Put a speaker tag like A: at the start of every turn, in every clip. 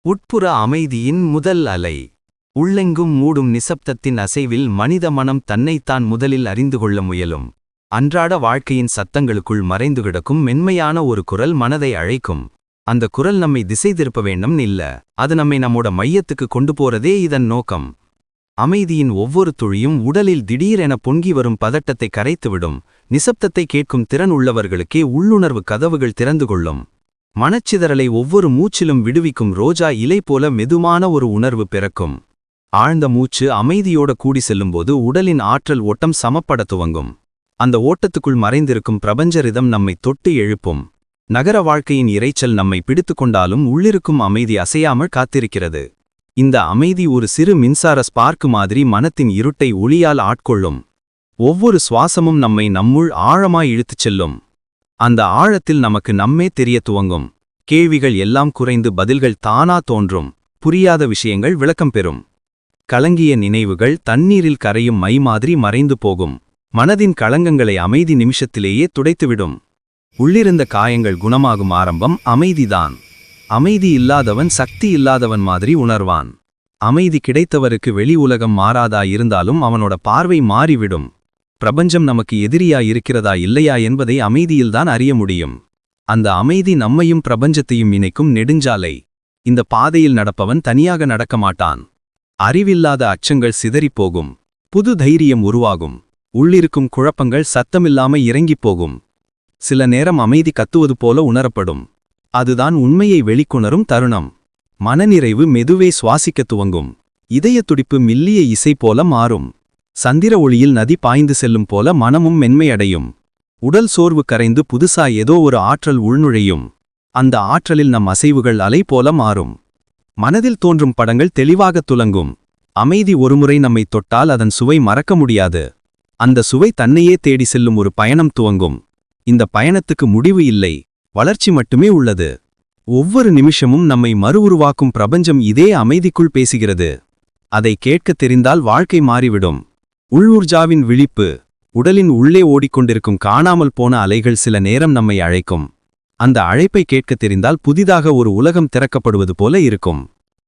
A: உட்புற அமைதியின் முதல் அலை. உள்ளெங்கும் மூடும் நிசப்தத்தின் அசைவில் மனித மனம் தன்னைத்தான் முதலில் அறிந்து கொள்ள முயலும். அன்றாட வாழ்க்கையின் சத்தங்களுக்குள் மறைந்து கிடக்கும் மென்மையான ஒரு குரல் மனதை அழைக்கும். அந்த குரல் நம்மை திசை திருப்ப வேண்டும் இல்ல, அது நம்மை நம்மோட மையத்துக்கு கொண்டு போறதே இதன் நோக்கம். அமைதியின் ஒவ்வொரு துளியும் உடலில் திடீரென பொங்கி வரும் பதட்டத்தை கரைத்துவிடும். நிசப்தத்தை கேட்கும் திறன் உள்ளவர்களுக்கே உள்ளுணர்வு கதவுகள் திறந்து கொள்ளும். மனச்சிதறலை ஒவ்வொரு மூச்சிலும் விடுவிக்கும் ரோஜா இலை போல மெதுமான ஒரு உணர்வு பிறக்கும். ஆழ்ந்த மூச்சு அமைதியோட கூடி செல்லும்போது உடலின் ஆற்றல் ஓட்டம் சமப்பட துவங்கும். அந்த ஓட்டத்துக்குள் மறைந்திருக்கும் பிரபஞ்ச ரிதம் நம்மை தொட்டு எழுப்பும். நகர வாழ்க்கையின் இரைச்சல் நம்மை பிடித்து கொண்டாலும் உள்ளிருக்கும் அமைதி அசையாமல் காத்திருக்கிறது. இந்த அமைதி ஒரு சிறு மின்சார ஸ்பார்க்கு மாதிரி மனத்தின் இருட்டை ஒளியால் ஆட்கொள்ளும். ஒவ்வொரு சுவாசமும் நம்மை நம்முள் ஆழமாய் இழுத்துச் செல்லும். அந்த ஆழத்தில் நமக்கு நம்மே தெரிய துவங்கும். கேள்விகள் எல்லாம் குறைந்து பதில்கள் தானா தோன்றும். புரியாத விஷயங்கள் விளக்கம் பெறும். கலங்கிய நினைவுகள் தண்ணீரில் கரையும் மை மாதிரி மறைந்து போகும். மனதின் களங்கங்களை அமைதி நிமிஷத்திலேயே துடைத்துவிடும். உள்ளிருந்த காயங்கள் குணமாகும் ஆரம்பம் அமைதிதான். அமைதி இல்லாதவன் சக்தி இல்லாதவன் மாதிரி உணர்வான். அமைதி கிடைத்தவருக்கு வெளி உலகம் மாறாதா இருந்தாலும் அவனோட பார்வை மாறிவிடும். பிரபஞ்சம் நமக்கு எதிரியா இருக்கிறதா இல்லையா என்பதை அமைதியில்தான் அறிய முடியும். அந்த அமைதி நம்மையும் பிரபஞ்சத்தையும் இணைக்கும் நெடுஞ்சாலை. இந்த பாதையில் நடப்பவன் தனியாக நடக்க மாட்டான். அறிவில்லாத அச்சங்கள் சிதறிப்போகும். புது தைரியம் உருவாகும். உள்ளிருக்கும் குழப்பங்கள் சத்தமில்லாம இறங்கிப் போகும். சில நேரம் அமைதி கத்துவது போல உணரப்படும். அதுதான் உண்மையை வெளிக்கொணரும் தருணம். மனநிறைவு மெதுவே சுவாசிக்க துவங்கும். இதய துடிப்பு மெல்லிய இசை போல மாறும். சந்திர ஒளியில் நதி பாய்ந்து செல்லும் போல மனமும் மென்மையடையும். உடல் சோர்வு கரைந்து புதுசா ஏதோ ஒரு ஆற்றல் உள்நுழையும். அந்த ஆற்றலில் நம் அசைவுகள் அலை போல மாறும். மனதில் தோன்றும் படங்கள் தெளிவாகத் துலங்கும். அமைதி ஒருமுறை நம்மை தொட்டால் அதன் சுவை மறக்க முடியாது. அந்த சுவை தன்னையே தேடி செல்லும் ஒரு பயணம் துவங்கும். இந்த பயணத்துக்கு முடிவு இல்லை, வளர்ச்சி மட்டுமே உள்ளது. ஒவ்வொரு நிமிஷமும் நம்மை மறுஉருவாக்கும் பிரபஞ்சம் இதே அமைதிக்குள் பேசுகிறது. அதை கேட்கத் தெரிந்தால் வாழ்க்கை மாறிவிடும். உள்ளூர்ஜாவின் விழிப்பு. உடலின் உள்ளே ஓடிக்கொண்டிருக்கும் காணாமல் போன அலைகள் சில நேரம் நம்மை அழைக்கும். அந்த அழைப்பை கேட்கத் தெரிந்தால் புதிதாக ஒரு உலகம் திறக்கப்படுவது போல இருக்கும்.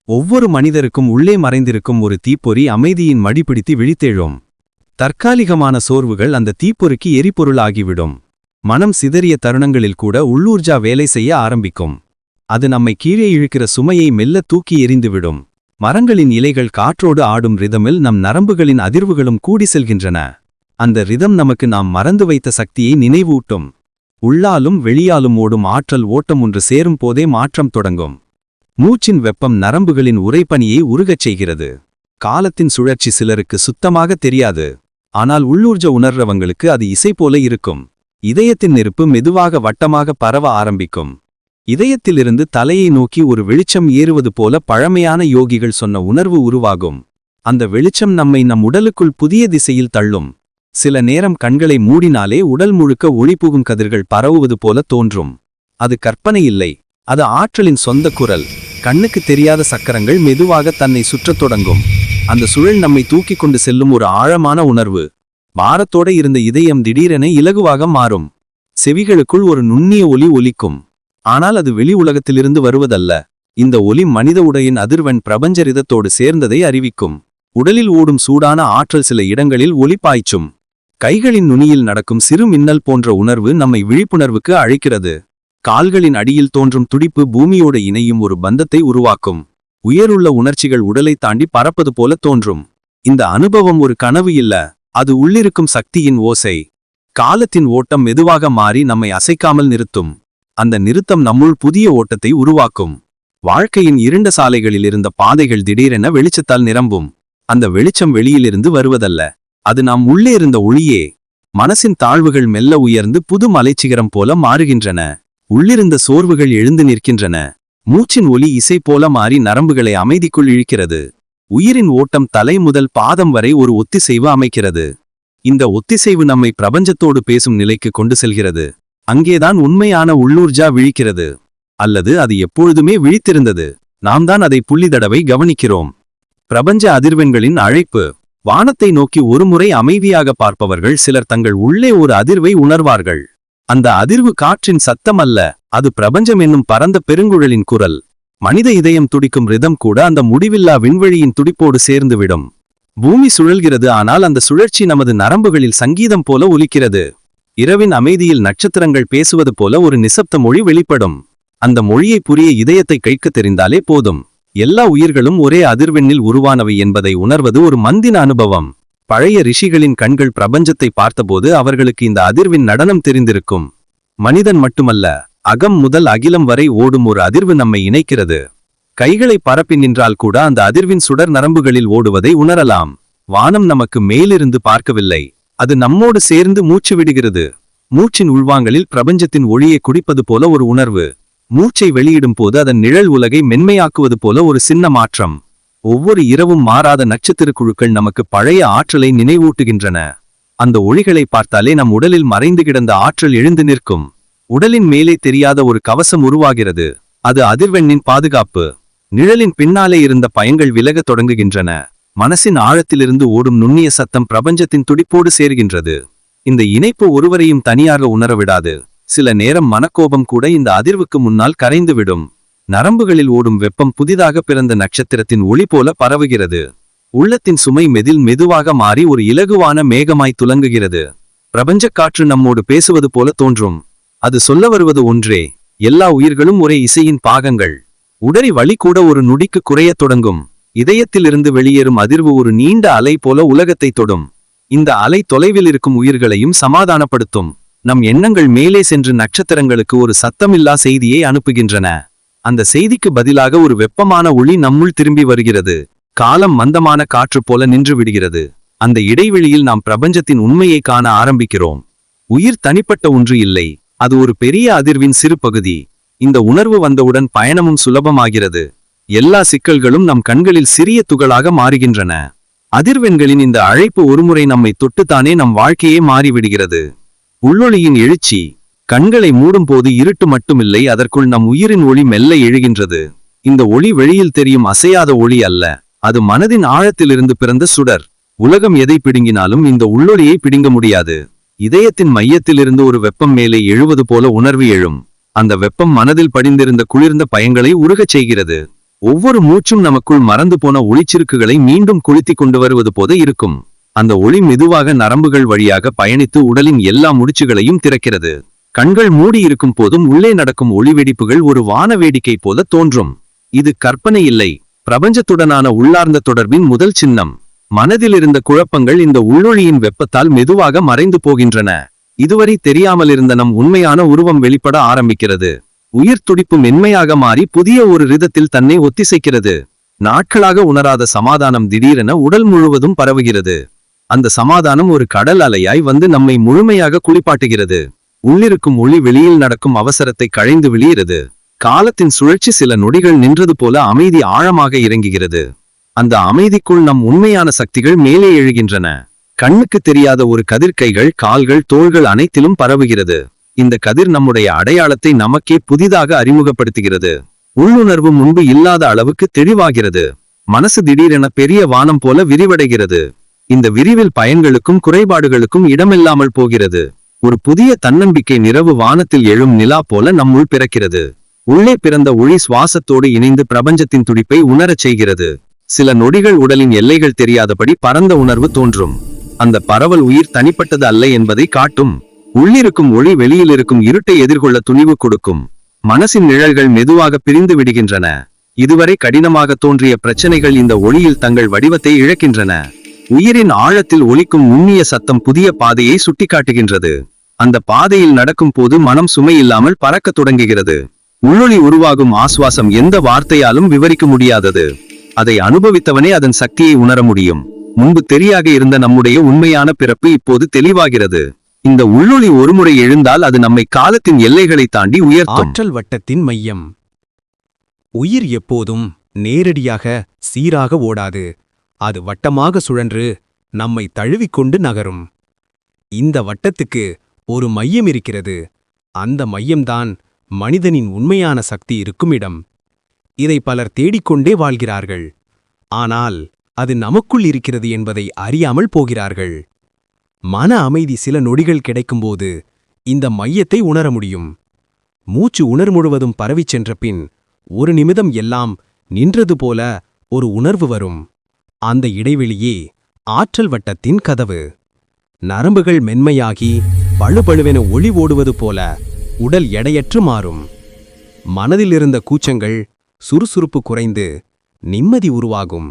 A: ஒவ்வொரு மனிதருக்கும் உள்ளே மறைந்திருக்கும் ஒரு தீப்பொறி அமைதியின் மடிப்பிடித்து விழித்தெழும். தற்காலிகமான சோர்வுகள் அந்த தீப்பொறிக்கு எரிபொருளாகிவிடும். மனம் சிதறிய தருணங்களில் கூட உள்ளூர்ஜா வேலை செய்ய ஆரம்பிக்கும். அது நம்மை கீழே இழுக்கிற சுமையை மெல்ல தூக்கி எறிந்துவிடும். மரங்களின் இலைகள் காற்றோடு ஆடும் ரிதமில் நம் நரம்புகளின் அதிர்வுகளும் கூடி செல்கின்றன. அந்த ரிதம் நமக்கு நாம் மறந்து வைத்த சக்தியை நினைவூட்டும். உள்ளாலும் வெளியாலும் ஓடும் ஆற்றல் ஓட்டம் ஒன்று சேரும் போதே மாற்றம் தொடங்கும். மூச்சின் வெப்பம் நரம்புகளின் உறைபனியை உருகச் செய்கிறது. காலத்தின் சுழற்சி சிலருக்கு சுத்தமாக தெரியாது. ஆனால் உள்ளூர்ஜ உணர்றவங்களுக்கு அது இசை போல இருக்கும். இதயத்தின் நெருப்பு மெதுவாக வட்டமாக பரவ ஆரம்பிக்கும். இதயத்திலிருந்து தலையை நோக்கி ஒரு வெளிச்சம் ஏறுவது போல பழமையான யோகிகள் சொன்ன உணர்வு உருவாகும். அந்த வெளிச்சம் நம்மை நம் உடலுக்குள் புதிய திசையில் தள்ளும். சில நேரம் கண்களை மூடினாலே உடல் முழுக்க ஒளிபுகும் கதிர்கள் பரவுவது போல தோன்றும். அது கற்பனை இல்லை, அது ஆற்றலின் சொந்த குரல். கண்ணுக்கு தெரியாத சக்கரங்கள் மெதுவாக தன்னை சுற்றத் தொடங்கும். அந்த சுழல் நம்மை தூக்கிக் கொண்டு செல்லும் ஒரு ஆழமான உணர்வு. பாரத்தோட இருந்த இதயம் திடீரென இலகுவாக மாறும். செவிகளுக்குள் ஒரு நுண்ணிய ஒலி ஒலிக்கும். ஆனால் அது வெளி உலகத்திலிருந்து வருவதல்ல. இந்த ஒலி மனித உடையின் அதிர்வெண் பிரபஞ்சரிதத்தோடு சேர்ந்ததை அறிவிக்கும். உடலில் ஓடும் சூடான ஆற்றல் சில இடங்களில் ஒலி பாய்ச்சும். கைகளின் நுனியில் நடக்கும் சிறு மின்னல் போன்ற உணர்வு நம்மை விழிப்புணர்வுக்கு அழைக்கிறது. கால்களின் அடியில் தோன்றும் துடிப்பு பூமியோடு இணையும் ஒரு பந்தத்தை உருவாக்கும். உயருள்ள உணர்ச்சிகள் உடலை தாண்டி பறப்பது போல தோன்றும். இந்த அனுபவம் ஒரு கனவு இல்ல, அது உள்ளிருக்கும் சக்தியின் ஓசை. காலத்தின் ஓட்டம் மெதுவாக மாறி நம்மை அசைக்காமல் நிறுத்தும். அந்த நிறுத்தம் நம்முள் புதிய ஓட்டத்தை உருவாக்கும். வாழ்க்கையின் இருண்ட சாலைகளில் இருந்த பாதைகள் திடீரென வெளிச்சத்தால் நிரம்பும். அந்த வெளிச்சம் வெளியிலிருந்து வருவதல்ல, அது நாம் உள்ளே இருந்த ஒளியே. மனசின் தாழ்வுகள் மெல்ல உயர்ந்து புது மலைச்சிகரம் போல மாறுகின்றன. உள்ளிருந்த சோர்வுகள் எழுந்து நிற்கின்றன. மூச்சின் ஒலி இசை போல மாறி நரம்புகளை அமைதிக்குள் இழுக்கிறது. உயிரின் ஓட்டம் தலை முதல் பாதம் வரை ஒரு ஒத்திசைவு அமைக்கிறது. இந்த ஒத்திசைவு நம்மை பிரபஞ்சத்தோடு பேசும் நிலைக்கு கொண்டு செல்கிறது. அங்கேதான் உண்மையான உள்ளூர்ஜா விழிக்கிறது. அல்லது அது எப்பொழுதுமே விழித்திருந்தது, நாம் தான் அதை புள்ளிதடவை கவனிக்கிறோம். பிரபஞ்ச அதிர்வெண்களின் அழைப்பு. வானத்தை நோக்கி ஒருமுறை அமைதியாக பார்ப்பவர்கள் சிலர் தங்கள் உள்ளே ஒரு அதிர்வை உணர்வார்கள். அந்த அதிர்வு காற்றின் சத்தம் அல்ல, அது பிரபஞ்சம் என்னும் பரந்த பெருங்குழலின் குரல்.
B: மனித இதயம் துடிக்கும் ரிதம் கூட அந்த முடிவில்லா விண்வெளியின் துடிப்போடு சேர்ந்துவிடும். பூமி சுழல்கிறது, ஆனால் அந்த சுழற்சி நமது நரம்புகளில் சங்கீதம் போல ஒலிக்கிறது. இரவின் அமைதியில் நட்சத்திரங்கள் பேசுவது போல ஒரு நிசப்த மொழி வெளிப்படும். அந்த மொழியை புரிய இதயத்தை கேட்கத் தெரிந்தாலே போதும். எல்லா உயிர்களும் ஒரே அதிர்வெண்ணில் உருவானவை என்பதை உணர்வது ஒரு மந்தின அனுபவம். பழைய ரிஷிகளின் கண்கள் பிரபஞ்சத்தை பார்த்தபோது அவர்களுக்கு இந்த அதிர்வின் நடனம் தெரிந்திருக்கும். மனிதன் மட்டுமல்ல, அகம் முதல் அகிலம் வரை ஓடும் ஒரு அதிர்வு நம்மை இணைக்கிறது. கைகளை பரப்பி நின்றால் கூட அந்த அதிர்வின் சுடர் நரம்புகளில் ஓடுவதை உணரலாம். வானம் நமக்கு மேலிருந்து பார்க்கவில்லை, அது நம்மோடு சேர்ந்து மூச்சு விடுகிறது. மூச்சின் உள்வாங்கலில் பிரபஞ்சத்தின் ஒளியை குடிப்பது போல ஒரு உணர்வு. மூச்சை வெளியிடும் போது அதன் நிழல் உலகை மென்மையாக்குவது போல ஒரு சின்ன மாற்றம். ஒவ்வொரு இரவும் மாறாத நட்சத்திர குழுக்கள் நமக்கு பழைய ஆற்றலை நினைவூட்டுகின்றன. அந்த ஒளிகளை பார்த்தாலே நம் உடலில் மறைந்து கிடந்த ஆற்றல் எழுந்து நிற்கும். உடலின் மேலே தெரியாத ஒரு கவசம் உருவாகிறது. அது அதிர்வெண்ணின் பாதுகாப்பு. நிழலின் பின்னாலே இருந்த பயங்கள் விலகத் தொடங்குகின்றன. மனசின் ஆழத்திலிருந்து ஓடும் நுண்ணிய சத்தம் பிரபஞ்சத்தின் துடிப்போடு சேர்கின்றது. இந்த இணைப்பு ஒருவரையும் தனியாக உணரவிடாது. சில நேரம் மனக்கோபம் கூட இந்த அதிர்வுக்கு முன்னால் கரைந்துவிடும். நரம்புகளில் ஓடும் வெப்பம் புதிதாக பிறந்த நட்சத்திரத்தின் ஒளி போல பரவுகிறது. உள்ளத்தின் சுமை மெதுவாக மாறி ஒரு இலகுவான மேகமாய் துலங்குகிறது. பிரபஞ்சக் காற்று நம்மோடு பேசுவது போல தோன்றும். அது சொல்ல வருவது ஒன்றே: எல்லா உயிர்களும் ஒரே இசையின் பாகங்கள். உடறி வலி கூட ஒரு நொடிக்கு குறையத் தொடங்கும். இதயத்திலிருந்து வெளியேறும் அதிர்வு ஒரு நீண்ட அலை போல உலகத்தை தொடும். இந்த அலை தொலைவில் இருக்கும் உயிர்களையும் சமாதானப்படுத்தும். நம் எண்ணங்கள் மேலே சென்று நட்சத்திரங்களுக்கு ஒரு சத்தமில்லா செய்தியை அனுப்புகின்றன. அந்த செய்திக்கு பதிலாக ஒரு வெப்பமான ஒளி நம்முள் திரும்பி வருகிறது. காலம் மந்தமான காற்று போல நின்று விடுகிறது. அந்த இடைவெளியில் நாம் பிரபஞ்சத்தின் உண்மையை காண ஆரம்பிக்கிறோம். உயிர் தனிப்பட்ட ஒன்று இல்லை, அது ஒரு பெரிய அதிர்வின் சிறு பகுதி. இந்த உணர்வு வந்தவுடன் பயணமும் சுலபமாகிறது. எல்லா சிக்கல்களும் நம் கண்களில் சிறிய துகளாக மாறுகின்றன. அதிர்வெண்களின் இந்த அழைப்பு ஒருமுறை நம்மை தொட்டுத்தானே நம் வாழ்க்கையே மாறிவிடுகிறது. உள்ளொளியின் எழுச்சி. கண்களை மூடும் போது இருட்டு மட்டுமில்லை, அதற்குள் நம் உயிரின் ஒளி மெல்ல எழுகின்றது. இந்த ஒளி வெளியில் தெரியும் அசையாத ஒளி அல்ல, அது மனதின் ஆழத்திலிருந்து பிறந்த சுடர். உலகம் எதை பிடுங்கினாலும் இந்த உள்ளொளியை பிடுங்க முடியாது. இதயத்தின் மையத்திலிருந்து ஒரு வெப்பம் மேலே எழுவது போல உணர்வு எழும். அந்த வெப்பம் மனதில் படிந்திருந்த குளிர்ந்த பயங்களை உருகச் செய்கிறது. ஒவ்வொரு மூச்சும் நமக்குள் மறந்து போன ஒளிச்சிறுக்குகளை மீண்டும் கொளுத்திக் கொண்டு வருவது போல இருக்கும். அந்த ஒளி மெதுவாக நரம்புகள் வழியாக பயணித்து உடலின் எல்லா முடிச்சுகளையும் திறக்கிறது. கண்கள் மூடியிருக்கும் போதும் உள்ளே நடக்கும் ஒளிவெடிப்புகள் ஒரு வான வேடிக்கை போல தோன்றும். இது கற்பனை இல்லை, பிரபஞ்சத்துடனான உள்ளார்ந்த தொடர்பின் முதல் சின்னம். மனதில் இருந்த குழப்பங்கள் இந்த உள்ளொளியின் வெப்பத்தால் மெதுவாக மறைந்து போகின்றன. இதுவரை தெரியாமல் இருந்த நம் உண்மையான உருவம் வெளிப்பட ஆரம்பிக்கிறது. உயிர் துடிப்பு மென்மையாக மாறி புதிய ஒரு ரிதத்தில் தன்னை ஒத்திசைக்கிறது. நாட்களாக உணராத சமாதானம் திடீரென உடல் முழுவதும் பரவுகிறது. அந்த சமாதானம் ஒரு கடல் அலையாய் வந்து நம்மை முழுமையாக குளிப்பாட்டுகிறது. உள்ளிருக்கும் ஒளி வெளியில் நடக்கும் அவசரத்தை களைந்து வெளியேறது. காலத்தின் சுழற்சி சில நொடிகள் நின்றது போல அமைதி ஆழமாக இறங்குகிறது. அந்த அமைதிக்குள் நம் உண்மையான சக்திகள் மேலே எழுகின்றன. கண்ணுக்கு தெரியாத ஒரு கதிர் கைகள், கால்கள், தோள்கள் அனைத்திலும் பரவுகிறது. இந்த கதிர் நம்முடைய அடையாளத்தை நமக்கே புதிதாக அறிமுகப்படுத்துகிறது. உள்ளுணர்வு முன்பு இல்லாத அளவுக்கு தெளிவாகிறது. மனசு திடீரென பெரிய வானம் போல விரிவடைகிறது. இந்த விரிவில் பயன்களுக்கும் குறைபாடுகளுக்கும் இடமில்லாமல் போகிறது. ஒரு புதிய தன்னம்பிக்கை நிரவு வானத்தில் எழும் நிலா போல நம்முள் பிறக்கிறது. உள்ளே பிறந்த ஒளி சுவாசத்தோடு இணைந்து பிரபஞ்சத்தின் துடிப்பை உணரச் செய்கிறது. சில நொடிகள் உடலின் எல்லைகள் தெரியாதபடி பரந்த உணர்வு தோன்றும். அந்த பரவல் உயிர் தனிப்பட்டது அல்ல என்பதை காட்டும். உள்ளிருக்கும் ஒளி வெளியிலிருக்கும் இருட்டை எதிர்கொள்ள துணிவு கொடுக்கும். மனசின் நிழல்கள் மெதுவாக பிரிந்து விடுகின்றன. இதுவரை கடினமாக தோன்றிய பிரச்சனைகள் இந்த ஒளியில் தங்கள் வடிவத்தை இழக்கின்றன. உயிரின் ஆழத்தில் ஒலிக்கும் நுண்ணிய சத்தம் புதிய பாதையை சுட்டிக்காட்டுகின்றது. அந்த பாதையில் நடக்கும் போது மனம் சுமை இல்லாமல் பறக்கத் தொடங்குகிறது. உள்ளொளி உருவாகும் ஆசுவாசம் எந்த வார்த்தையாலும் விவரிக்க முடியாதது. அதை அனுபவித்தவனே அதன் சக்தியை உணர முடியும். முன்பு தெரியாக இருந்த நம்முடைய உண்மையான பிறப்பு இப்போது தெளிவாகிறது. இந்த உள்ளொளி ஒருமுறை எழுந்தால் அது நம்மை காலத்தின் எல்லைகளை தாண்டி உயர்த்தும்.
A: ஆற்றல் வட்டத்தின் மையம். உயிர் எப்போதும் நேரடியாக சீராக ஓடாது. அது வட்டமாக சுழன்று நம்மை தழுவிக்கொண்டு நகரும். இந்த வட்டத்துக்கு ஒரு மையம் இருக்கிறது. அந்த மையம்தான் மனிதனின் உண்மையான சக்தி இருக்கும் இடம். இதை பலர் தேடிக்கொண்டே வாழ்கிறார்கள். ஆனால் அது நமக்குள் இருக்கிறது என்பதை அறியாமல் போகிறார்கள். மன அமைதி சில நொடிகள் கிடைக்கும்போது இந்த மையத்தை உணர முடியும். மூச்சு உணர் முழுவதும் பரவிச் சென்ற பின்
C: ஒரு நிமிடம் எல்லாம் நின்றது போல ஒரு உணர்வு வரும். அந்த இடைவெளியே ஆற்றல் வட்டத்தின் கதவு. நரம்புகள் மென்மையாகி பழுபழுவென ஒளி ஓடுவது போல உடல் எடையற்று மாறும். மனதில் இருந்த கூச்சங்கள் சுறுசுறுப்பு குறைந்து நிம்மதி உருவாகும்.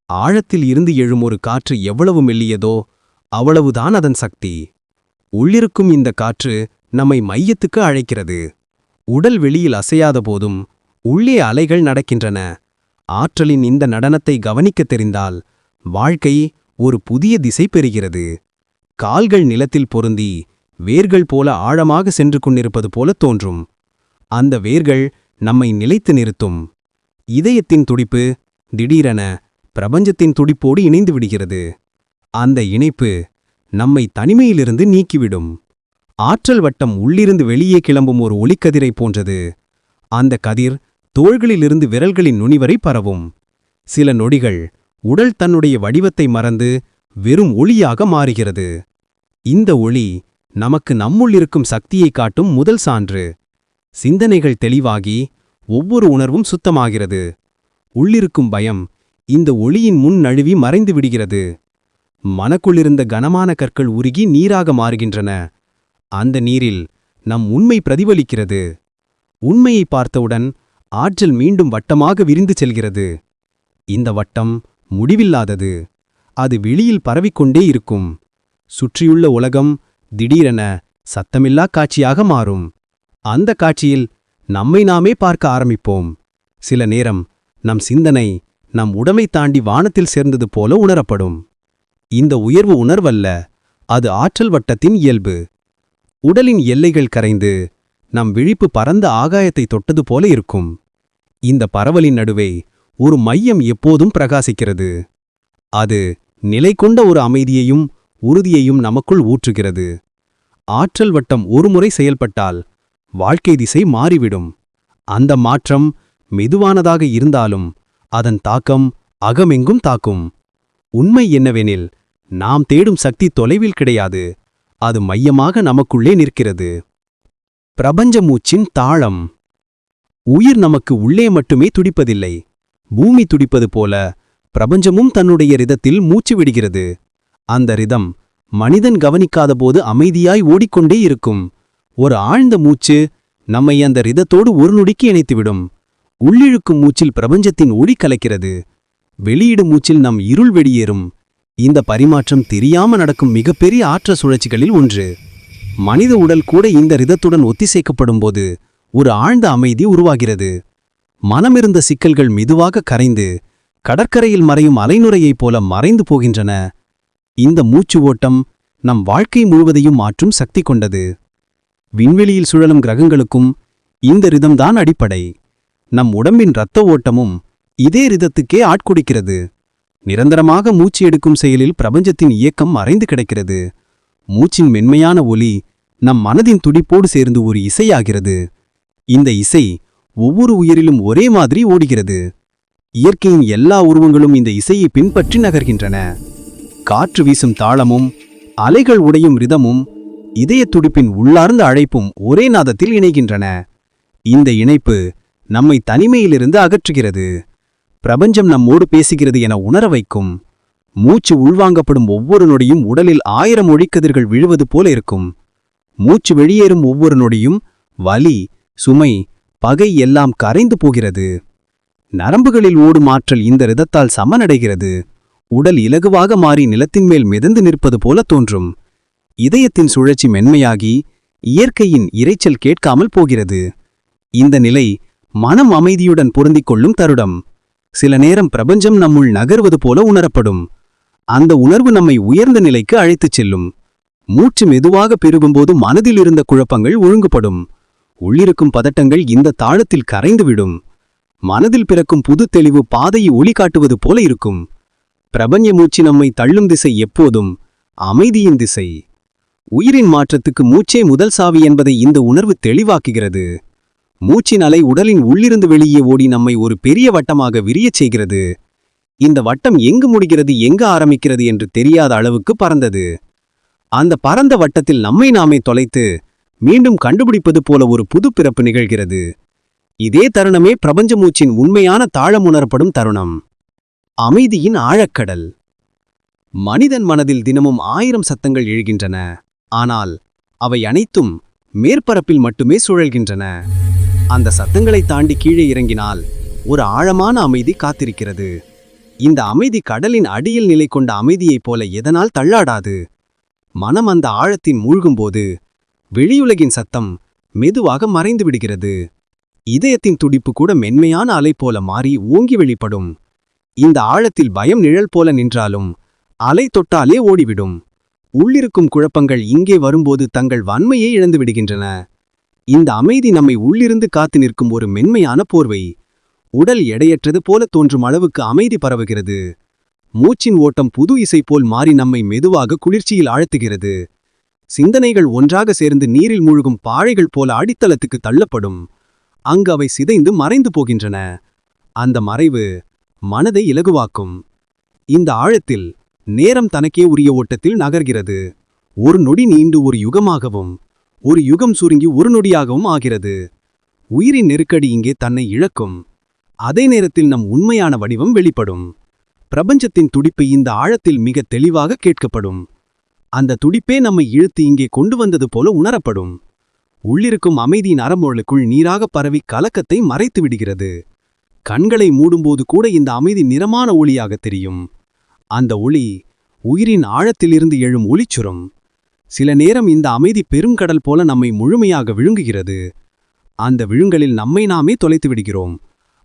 C: ஆழத்தில் இருந்து எழும் ஒரு காற்று எவ்வளவு மெல்லியதோ அவ்வளவுதான் அதன் சக்தி. உள்ளிருக்கும் இந்த காற்று நம்மை மையத்துக்கு அழைக்கிறது. உடல் வெளியில் அசையாத போதும் உள்ளே அலைகள் நடக்கின்றன. ஆற்றலின் இந்த நடனத்தை கவனிக்கத் தெரிந்தால் வாழ்க்கை ஒரு புதிய திசை பெறுகிறது. கால்கள் நிலத்தில் பொருந்தி வேர்கள் போல ஆழமாக சென்று கொண்டிருப்பது போல தோன்றும். அந்த வேர்கள் நம்மை நிலைத்து நிறுத்தும். இதயத்தின் துடிப்பு திடீரென பிரபஞ்சத்தின் துடிப்போடு இணைந்து விடுகிறது. அந்த இணைப்பு நம்மை தனிமையிலிருந்து நீக்கிவிடும். ஆற்றல் வட்டம் உள்ளிருந்து வெளியே கிளம்பும் ஒரு ஒளிக்கதிரை போன்றது. அந்த கதிர் தோள்களிலிருந்து விரல்களின் நுனிவரை பரவும். சில நொடிகள் உடல் தன்னுடைய வடிவத்தை மறந்து வெறும் ஒளியாக மாறுகிறது. இந்த ஒளி நமக்கு நம்முள்ளிருக்கும் சக்தியை காட்டும் முதல் சான்று. சிந்தனைகள் தெளிவாகி ஒவ்வொரு உணர்வும் சுத்தமாகிறது. உள்ளிருக்கும் பயம் இந்த ஒளியின் முன் நழுவி மறைந்து விடுகிறது. மனக்குள்ளிருந்த கனமான கற்கள் உருகி நீராக மாறுகின்றன. அந்த நீரில் நம் உண்மை பிரதிபலிக்கிறது. உண்மையை பார்த்தவுடன் ஆற்றல் மீண்டும் வட்டமாக விரிந்து செல்கிறது. இந்த வட்டம் முடிவில்லாதது. அது வெளியில் பரவிக்கொண்டே இருக்கும். சுற்றியுள்ள உலகம் திடீரென சத்தமில்லா காட்சியாக மாறும். அந்த காட்சியில் நம்மை நாமே பார்க்க ஆரம்பிப்போம். சில நேரம் நம் சிந்தனை நம் உடமை தாண்டி வானத்தில் சேர்ந்தது போல உணரப்படும். இந்த உயர்வு உணர்வல்ல, அது ஆற்றல் வட்டத்தின் இயல்பு. உடலின் எல்லைகள் கரைந்து நம் விழிப்பு பரந்த ஆகாயத்தை தொட்டது போல இருக்கும். இந்த பரவலின் நடுவே ஒரு மையம் எப்போதும் பிரகாசிக்கிறது. அது நிலை கொண்ட ஒரு அமைதியையும் உறுதியையும் நமக்குள் ஊற்றுகிறது. ஆற்றல் வட்டம் ஒருமுறை செயல்பட்டால் வாழ்க்கை திசை மாறிவிடும். அந்த மாற்றம் மெதுவானதாக இருந்தாலும் அதன் தாக்கம் அகமெங்கும் தாக்கும். உண்மை என்னவெனில், நாம் தேடும் சக்தி தொலைவில் கிடையாது, அது மையமாக நமக்குள்ளே நிற்கிறது. பிரபஞ்ச மூச்சின் தாளம். உயிர் நமக்கு உள்ளே மட்டுமே துடிப்பதில்லை. பூமி துடிப்பது போல பிரபஞ்சமும் தன்னுடைய ரிதத்தில் மூச்சு விடுகிறது. அந்த ரிதம் மனிதன் கவனிக்காதபோது அமைதியாய் ஓடிக்கொண்டே இருக்கும். ஒரு ஆழ்ந்த மூச்சு நம்மை அந்த ரிதத்தோடு ஒரு நொடிக்கு இணைத்துவிடும். உள்ளிழுக்கும் மூச்சில் பிரபஞ்சத்தின் ஒளி கலக்கிறது. வெளியிடும் மூச்சில் நம் இருள் வெளியேறும். இந்த பரிமாற்றம் தெரியாம நடக்கும் மிகப்பெரிய ஆற்ற சுழற்சிகளில் ஒன்று. மனித உடல் கூட இந்த ரிதத்துடன் ஒத்திசைக்கப்படும்போது ஒரு ஆழ்ந்த அமைதி உருவாகிறது. மனமிருந்த சிக்கல்கள் மெதுவாக கரைந்து கடற்கரையில் மறையும் அலைநுரையைப் போல மறைந்து போகின்றன. இந்த மூச்சு ஓட்டம் நம் வாழ்க்கை முழுவதையும் மாற்றும் சக்தி கொண்டது. விண்வெளியில் சுழலும் கிரகங்களுக்கும் இந்த ரிதம்தான் அடிப்படை. நம் உடம்பின் இரத்த ஓட்டமும் இதே ரிதத்துக்கே ஆட்கொடுக்கிறது. நிரந்தரமாக மூச்சு எடுக்கும் செயலில் பிரபஞ்சத்தின் இயக்கம் மறைந்து கிடக்கிறது. மூச்சின் மென்மையான ஒலி நம் மனதின் துடிப்போடு சேர்ந்து ஒரு இசையாகிறது. இந்த இசை ஒவ்வொரு உயிரிலும் ஒரே மாதிரி ஓடுகிறது. இயற்கையின் எல்லா உருவங்களும் இந்த இசையை பின்பற்றி நகர்கின்றன. காற்று வீசும் தாளமும் அலைகள் உடையும் ரிதமும் இதய துடிப்பின் உள்ளார்ந்த அழைப்பும் ஒரே நாதத்தில் இணைகின்றன. இந்த இணைப்பு நம்மை தனிமையிலிருந்து அகற்றுகிறது. பிரபஞ்சம் நம்மோடு பேசுகிறது என உணர வைக்கும். மூச்சு உள்வாங்கப்படும் ஒவ்வொரு நொடியும் உடலில் 1000 ஒளிக்கதிர்கள் விழுவது போல இருக்கும். மூச்சு வெளியேறும் ஒவ்வொரு நொடியும் வலி, சுமை, பகை எல்லாம் கரைந்து போகிறது. நரம்புகளில் ஓடும் ஆற்றல் இந்த ரிதத்தால் சமனடைகிறது. உடல் இலகுவாக மாறி நிலத்தின் மேல் மிதந்து நிற்பது போல தோன்றும். இதயத்தின் சுழற்சி மென்மையாகி இயற்கையின் இரைச்சல் கேட்காமல் போகிறது. இந்த நிலை மனம் அமைதியுடன் பொருந்திக் கொள்ளும் தருடம். சில நேரம் பிரபஞ்சம் நம்முள் நகர்வது போல உணரப்படும். அந்த உணர்வு நம்மை உயர்ந்த நிலைக்கு அழைத்துச் செல்லும். மூச்சு மெதுவாக பெருகும்போது மனதில் இருந்த குழப்பங்கள் ஒழுங்குபடும். உள்ளிருக்கும் பதட்டங்கள் இந்த தாளத்தில் கரைந்துவிடும். மனதில் பிறக்கும் புது தெளிவு பாதையை ஒளி காட்டுவது போல இருக்கும். பிரபஞ்ச மூச்சு நம்மை தள்ளும் திசை எப்போதும் அமைதியின் திசை. உயிரின் மாற்றத்துக்கு மூச்சே முதல் சாவி என்பதை இந்த உணர்வு தெளிவாக்குகிறது. மூச்சின் அலை உடலின் உள்ளிருந்து வெளியே ஓடி நம்மை ஒரு பெரிய வட்டமாக விரியச் செய்கிறது. இந்த வட்டம் எங்கு முடிகிறது எங்கு ஆரம்பிக்கிறது என்று தெரியாத அளவுக்கு பறந்தது. அந்த பரந்த வட்டத்தில் நம்மை நாமே தொலைத்து மீண்டும் கண்டுபிடிப்பது போல ஒரு புது பிறப்பு நிகழ்கிறது. இதே தருணமே பிரபஞ்ச மூச்சின் உண்மையான தாழமுணரப்படும் தருணம். அமைதியின் ஆழக்கடல். மனிதன் மனதில் தினமும் 1000 சத்தங்கள் எழுகின்றன. ஆனால் அவை அனைத்தும் மேற்பரப்பில் மட்டுமே சுழல்கின்றன. அந்த சத்தங்களை தாண்டி கீழே இறங்கினால் ஒரு ஆழமான அமைதி காத்திருக்கிறது. இந்த அமைதி கடலின் அடியில் நிலை கொண்ட அமைதியைப் போல எதனால் தள்ளாடாது. மனம் அந்த ஆழத்தின் மூழ்கும்போது வெளியுலகின் சத்தம் மெதுவாக மறைந்து விடுகிறது. இதயத்தின் துடிப்பு கூட மென்மையான அலை போல மாறி ஓங்கி வெளிப்படும். இந்த ஆழத்தில் பயம் நிழல் போல நின்றாலும் அலை தொட்டாலே ஓடிவிடும். உள்ளிருக்கும் குழப்பங்கள் இங்கே வரும்போது தங்கள் வன்மையை இழந்து விடுகின்றன. இந்த அமைதி நம்மை உள்ளிருந்து காத்து நிற்கும் ஒரு மென்மையான போர்வை. உடல் எடையற்றது போல தோன்றும் அளவுக்கு அமைதி பரவுகிறது. மூச்சின் ஓட்டம் புது இசை போல் மாறி நம்மை மெதுவாக குளிர்ச்சியில் ஆழ்த்துகிறது. சிந்தனைகள் ஒன்றாக சேர்ந்து நீரில் மூழ்கும் பாறைகள் போல அடித்தளத்துக்கு தள்ளப்படும். அங்கு அவை சிதைந்து மறைந்து போகின்றன. அந்த மறைவு மனதை இலகுவாக்கும். இந்த ஆழத்தில் நேரம் தனக்கே உரிய ஓட்டத்தில் நகர்கிறது. ஒரு நொடி நீண்டு ஒரு யுகமாகவும் ஒரு யுகம் சுருங்கி ஒரு நொடியாகவும் ஆகிறது. உயிரின் நெருக்கடி இங்கே தன்னை இழக்கும். அதே நேரத்தில் நம் உண்மையான வடிவம் வெளிப்படும். பிரபஞ்சத்தின் துடிப்பு இந்த ஆழத்தில் மிக தெளிவாக கேட்கப்படும். அந்த துடிப்பே நம்மை இழுத்து இங்கே கொண்டு வந்தது போல உணரப்படும். உள்ளிருக்கும் அமைதியின் நரம்புகளுக்குள் நீராக பரவி கலக்கத்தை மறைத்து விடுகிறது. கண்களை மூடும்போது கூட இந்த அமைதி நிறமான ஒளியாக தெரியும். அந்த ஒளி உயிரின் ஆழத்திலிருந்து எழும் ஒளிச்சுரம். சில நேரம் இந்த அமைதி பெருங்கடல் போல நம்மை முழுமையாக விழுங்குகிறது. அந்த விழுங்கலில் நம்மை நாமே தொலைத்து விடுகிறோம்.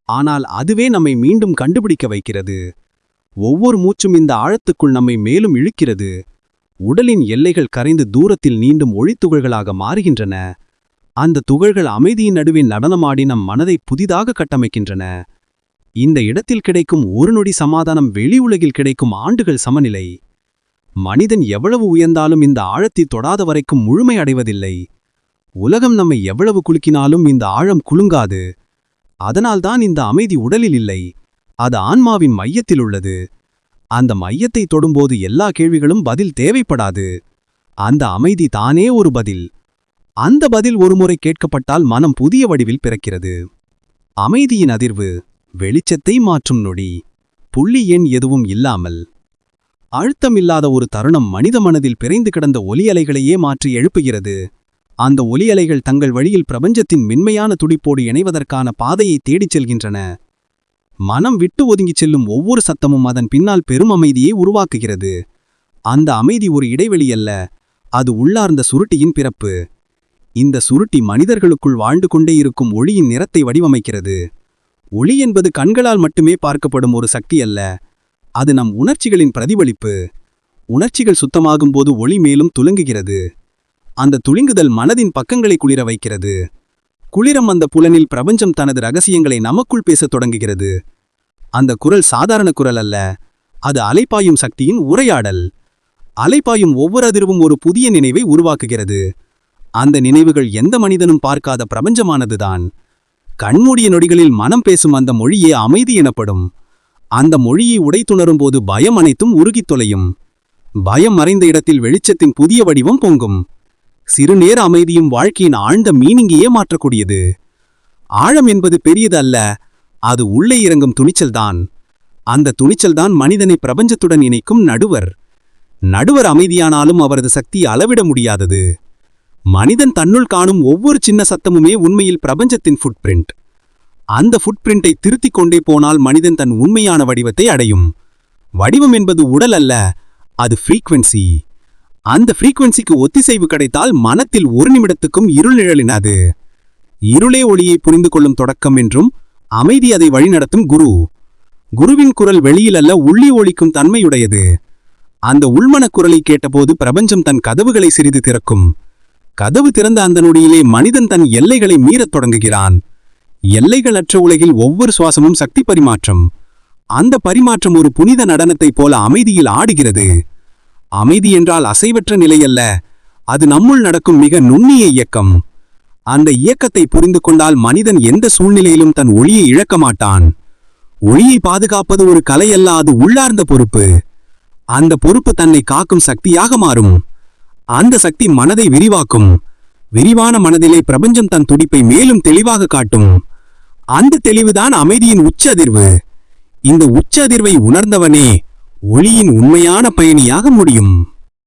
C: ஆனால் அதுவே நம்மை மீண்டும் கண்டுபிடிக்க வைக்கிறது. ஒவ்வொரு மூச்சும் இந்த ஆழத்துக்குள் நம்மை மேலும் இழுக்கிறது. உடலின் எல்லைகள் கரைந்து தூரத்தில் நீண்டும் ஒளித்துகள்களாக மாறுகின்றன. அந்த துகள்கள் அமைதியின் நடுவே நடனமாடி நம் மனதை புதிதாக கட்டமைக்கின்றன. இந்த இடத்தில் கிடைக்கும் ஒரு நொடி சமாதானம் வெளி உலகில் கிடைக்கும் ஆண்டுகள் சமநிலை. மனிதன் எவ்வளவு உயர்ந்தாலும் இந்த ஆழத்தை தொடாத வரைக்கும் முழுமை அடைவதில்லை. உலகம் நம்மை எவ்வளவு குலுக்கினாலும் இந்த ஆழம் குலுங்காது. அதனால்தான் இந்த அமைதி உடலில் இல்லை, அது ஆன்மாவின் மையத்தில் உள்ளது. அந்த மையத்தை தொடும்போது எல்லா கேள்விகளும் பதில் தேவைப்படாது. அந்த அமைதி தானே ஒரு பதில். அந்த பதில் ஒருமுறை கேட்கப்பட்டால் மனம் புதிய வடிவில் பிறக்கிறது. அமைதியின் அதிர்வு வெளிச்சத்தை மாற்றும் நொடி. புள்ளி எண் எதுவும் இல்லாமல் அழுத்தமில்லாத ஒரு தருணம் மனித மனதில் பிறைந்து கிடந்த ஒலி அலைகளையே மாற்றி எழுப்புகிறது. அந்த ஒலி அலைகள் தங்கள் வழியில் பிரபஞ்சத்தின் மென்மையான துடிப்போடு இணைவதற்கான பாதையை தேடிச் செல்கின்றன. மனம் விட்டு ஒதுங்கிச் செல்லும் ஒவ்வொரு சத்தமும் அதன் பின்னால் பெரும் அமைதியை உருவாக்குகிறது. அந்த அமைதி ஒரு இடைவெளி அல்ல, அது உள்ளார்ந்த சுருட்டியின் பிறப்பு. இந்த சுருட்டி மனிதர்களுக்குள் வாழ்ந்து கொண்டே இருக்கும் ஒளியின் நிறத்தை வடிவமைக்கிறது. ஒளி என்பது கண்களால் மட்டுமே பார்க்கப்படும் ஒரு சக்தி அல்ல, அது நம் உணர்ச்சிகளின் பிரதிபலிப்பு. உணர்ச்சிகள் சுத்தமாகும்போது ஒளி மேலும் துலங்குகிறது. அந்த துளிங்குதல் மனதின் பக்கங்களை குளிர வைக்கிறது. குளிரம் அந்த புலனில் பிரபஞ்சம் தனது ரகசியங்களை நமக்குள் பேசத் தொடங்குகிறது. அந்த குரல் சாதாரண குரல் அல்ல, அது அலைப்பாயும் சக்தியின் உரையாடல். அலைப்பாயும் ஒவ்வொரு அதிர்வும் ஒரு புதிய நினைவை உருவாக்குகிறது. அந்த நினைவுகள் எந்த மனிதனும் பார்க்காத பிரபஞ்சமானதுதான். கண்மூடிய நொடிகளில் மனம் பேசும் அந்த மொழியே அமைதி எனப்படும். அந்த மொழியை உடைத்துணரும்போது பயம் அனைத்தும் உருகித் தொலையும். பயம் மறைந்த இடத்தில் வெளிச்சத்தின் புதிய வடிவம் பொங்கும். சிறுநேர அமைதியும் வாழ்க்கையின் ஆழ்ந்த மீனிங்கையே மாற்றக்கூடியது. ஆழம் என்பது பெரியது அல்ல, அது உள்ளே இறங்கும் துணிச்சல்தான். அந்த துணிச்சல்தான் மனிதனை பிரபஞ்சத்துடன் இணைக்கும் நடுவர். நடுவர் அமைதியானாலும் அவரது சக்தி அளவிட முடியாதது. மனிதன் தன்னுள் காணும் ஒவ்வொரு சின்ன சத்தமுமே உண்மையில் பிரபஞ்சத்தின் ஃபுட்பிரிண்ட். அந்த ஃபுட்பிரிண்டை திருத்திக் கொண்டே போனால் மனிதன் தன் உண்மையான வடிவத்தை அடையும். வடிவம் என்பது உடல் அல்ல, அது ஃப்ரீக்வன்சி. அந்த ஃப்ரீக்வன்சிக்கு ஒத்திசைவு கிடைத்தால் மனத்தில் ஒரு நிமிடத்துக்கும் இருள் நிழலினாது. இருளே ஒளியை புரிந்து கொள்ளும் தொடக்கம் என்றும் அமைதி அதை வழிநடத்தும் குரு. குருவின் குரல் வெளியில் அல்ல, உள்ளே ஒளிக்கும் தன்மையுடையது. அந்த உள்மனக் குரலை கேட்டபோது பிரபஞ்சம் தன் கதவுகளை சிறிது திறக்கும். கதவு திறந்த அந்த நொடியிலே மனிதன் தன் எல்லைகளை மீறத் தொடங்குகிறான். எல்லைகளற்ற உலகில் ஒவ்வொரு சுவாசமும் சக்தி பரிமாற்றம். அந்த பரிமாற்றம் ஒரு புனித நடனத்தைப் போல அமைதியில் ஆடுகிறது. அமைதி என்றால் அசைவற்ற நிலையல்ல, அது நம்முள் நடக்கும் மிக நுண்ணிய இயக்கம். அந்த இயக்கத்தை புரிந்து கொண்டால் மனிதன் எந்த சூழ்நிலையிலும் தன் ஒளியை இழக்க மாட்டான். ஒளியை பாதுகாப்பது ஒரு கலையல்ல, அது உள்ளார்ந்த பொறுப்பு. அந்த பொறுப்பு தன்னை காக்கும் சக்தியாக மாறும். அந்த சக்தி மனதை விரிவாக்கும். விரிவான மனதிலே பிரபஞ்சம் தன் துடிப்பை மேலும் தெளிவாக காட்டும்.
D: அந்த தெளிவுதான் அமைதியின் உச்ச அதிர்வு. இந்த உச்ச அதிர்வை உணர்ந்தவனே ஒளியின் உண்மையான பயணியாக முடியும்.